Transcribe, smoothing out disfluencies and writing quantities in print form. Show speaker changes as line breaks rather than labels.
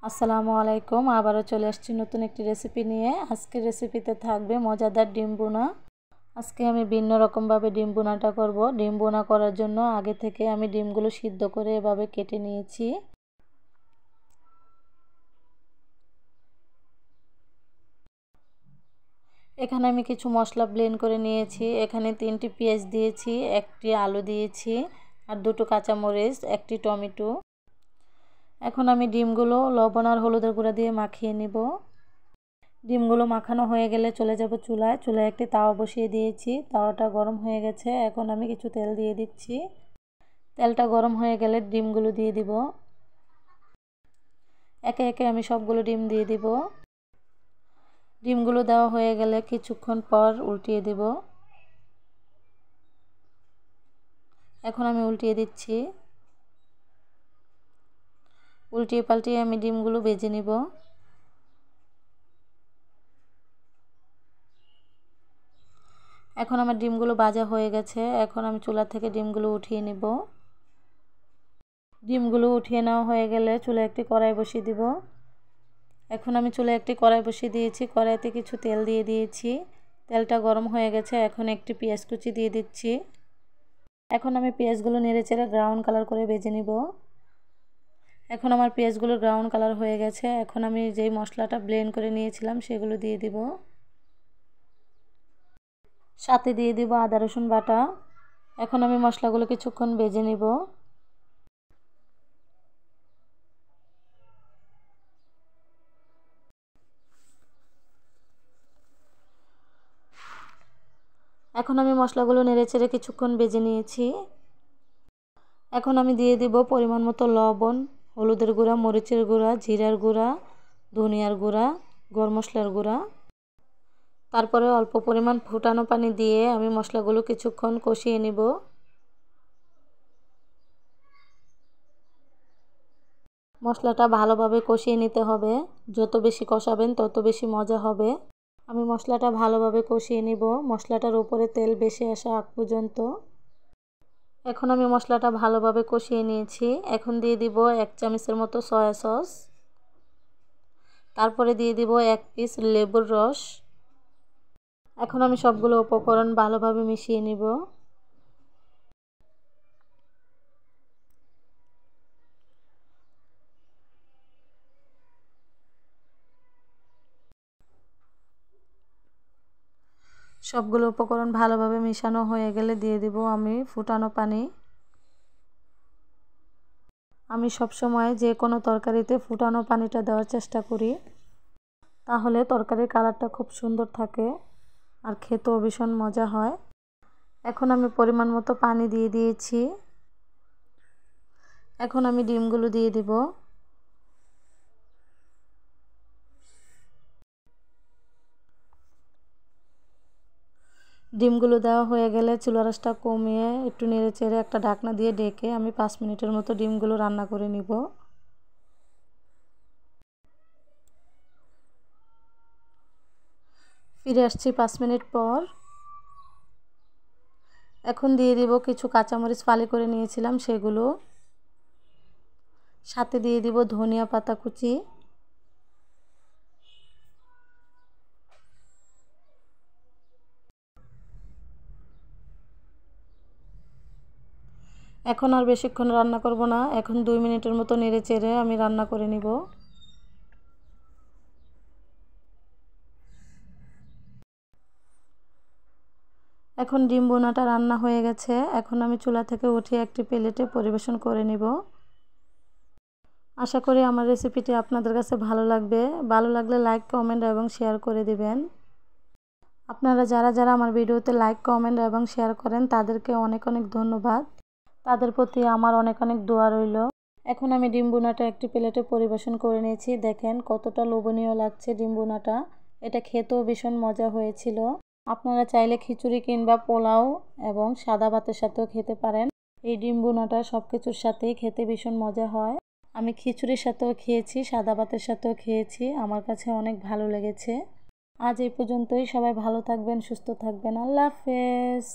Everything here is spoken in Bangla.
আসসালামু আলাইকুম। আবারও চলে আসছি নতুন একটি রেসিপি নিয়ে। আজকের রেসিপিতে থাকবে মজাদার ডিম বোনা। আজকে আমি ভিন্ন রকমভাবে ডিম বোনাটা করব। ডিম বোনা করার জন্য আগে থেকে আমি ডিমগুলো সিদ্ধ করে এভাবে কেটে নিয়েছি। এখানে আমি কিছু মশলা ব্লেন্ড করে নিয়েছি। এখানে 3টি পেঁয়াজ দিয়েছি, একটি আলু দিয়েছি, আর 2টো কাঁচামরিচ, একটি টমেটো। এখন আমি ডিমগুলো লবণ আর হলুদের গুঁড়া দিয়ে মাখিয়ে নিব। ডিমগুলো মাখানো হয়ে গেলে চলে যাব চুলায়। চুলায় একটি তাওয়া বসিয়ে দিয়েছি। তাওয়াটা গরম হয়ে গেছে। এখন আমি কিছু তেল দিয়ে দিচ্ছি। তেলটা গরম হয়ে গেলে ডিমগুলো দিয়ে দিব। একে একে আমি সবগুলো ডিম দিয়ে দিব। ডিমগুলো দেওয়া হয়ে গেলে কিছুক্ষণ পর উল্টিয়ে দিব। এখন আমি উল্টিয়ে দিচ্ছি। উল্টিয়ে পাল্টিয়ে আমি ডিমগুলো ভেজে নিব। এখন আমার ডিমগুলো ভাজা হয়ে গেছে। এখন আমি চুলা থেকে ডিমগুলো উঠিয়ে নিব। ডিমগুলো উঠিয়ে নেওয়া হয়ে গেলে চুলায় একটি কড়াই বসিয়ে দিব। এখন আমি চুলায় একটি কড়াই বসিয়ে দিয়েছি। কড়াইতে কিছু তেল দিয়ে দিয়েছি। তেলটা গরম হয়ে গেছে। এখন একটি পেঁয়াজ কুচি দিয়ে দিচ্ছি। এখন আমি পেঁয়াজগুলো নেড়েচেড়ে ব্রাউন কালার করে ভেজে নিব। এখন আমার পেঁয়াজগুলো ব্রাউন কালার হয়ে গেছে। এখন আমি যেই মশলাটা ব্লেন্ড করে নিয়েছিলাম সেগুলো দিয়ে দিব। সাথে দিয়ে দিব আদা রসুন বাটা। এখন আমি মশলাগুলো কিছুক্ষণ ভেজে নিব। এখন আমি মশলাগুলো নেড়েচেড়ে কিছুক্ষণ ভেজে নিয়েছি। এখন আমি দিয়ে দিব পরিমাণ মতো লবণ, হলুদের গুঁড়া, মরিচের গুঁড়া, জিরার গুঁড়া, ধনিয়ার গুঁড়া, গরম মশলার গুঁড়া। তারপরে অল্প পরিমাণ ফুটানো পানি দিয়ে আমি মশলাগুলো কিছুক্ষণ কষিয়ে নিব। মশলাটা ভালোভাবে কষিয়ে নিতে হবে। যত বেশি কষাবেন তত বেশি মজা হবে। আমি মশলাটা ভালোভাবে কষিয়ে নিব, মশলাটার উপরে তেল ভেসে আসা আগ পর্যন্ত। এখন আমি মশলাটা ভালোভাবে কষিয়ে নিয়েছি। এখন দিয়ে দিব 1 চামচের মতো সয়া সস। তারপরে দিয়ে দিব 1 পিস লেবুর রস। এখন আমি সবগুলো উপকরণ ভালোভাবে মিশিয়ে নিব। সবগুলো উপকরণ ভালোভাবে মিশানো হয়ে গেলে দিয়ে দিব আমি ফুটানো পানি। আমি সবসময় যে কোনো তরকারিতে ফুটানো পানিটা দেওয়ার চেষ্টা করি, তাহলে তরকারির কালারটা খুব সুন্দর থাকে আর খেতেও ভীষণ মজা হয়। এখন আমি পরিমাণ মতো পানি দিয়ে দিয়েছি। এখন আমি ডিমগুলো দিয়ে দিব। ডিমগুলো দেওয়া হয়ে গেলে চুলার আঁচটা কমিয়ে একটু নেড়েচেড়ে একটা ঢাকনা দিয়ে ঢেকে আমি 5 মিনিটের মতো ডিমগুলো রান্না করে নিব। ফিরে আসছি 5 মিনিট পর। এখন দিয়ে দিব কিছু কাঁচামরিচ ফালি করে নিয়েছিলাম সেগুলো। সাথে দিয়ে দিব ধনিয়া পাতা কুচি। এখন আর বেশিক্ষণ রান্না করব না। এখন 2 মিনিটের মতো নেড়েচেড়ে আমি রান্না করে নিব। এখন ডিম বোনাটা রান্না হয়ে গেছে। এখন আমি চুলা থেকে উঠিয়ে একটি প্লেটে পরিবেশন করে নিব। আশা করি আমার রেসিপিটি আপনাদের কাছে ভালো লাগবে। ভালো লাগলে লাইক, কমেন্ট এবং শেয়ার করে দিবেন। আপনারা যারা যারা আমার ভিডিওতে লাইক, কমেন্ট এবং শেয়ার করেন তাদেরকে অনেক অনেক ধন্যবাদ। তাদের প্রতি আমার অনেক অনেক দোয়া রইল। এখন আমি ডিম বোনাটা একটি প্লেটে পরিবেশন করে নিয়েছি। দেখেন কতটা লোভনীয় লাগছে ডিম বোনাটা। এটা খেতেও ভীষণ মজা হয়েছিল। আপনারা চাইলে খিচুড়ি কিংবা পোলাও এবং সাদা ভাতের সাথেও খেতে পারেন। এই ডিম বোনাটা সব কিছুর সাথেই খেতে ভীষণ মজা হয়। আমি খিচুড়ির সাথেও খেয়েছি, সাদা ভাতের সাথেও খেয়েছি। আমার কাছে অনেক ভালো লেগেছে। আজ এই পর্যন্তই। সবাই ভালো থাকবেন, সুস্থ থাকবেন। আল্লাহ হাফেজ।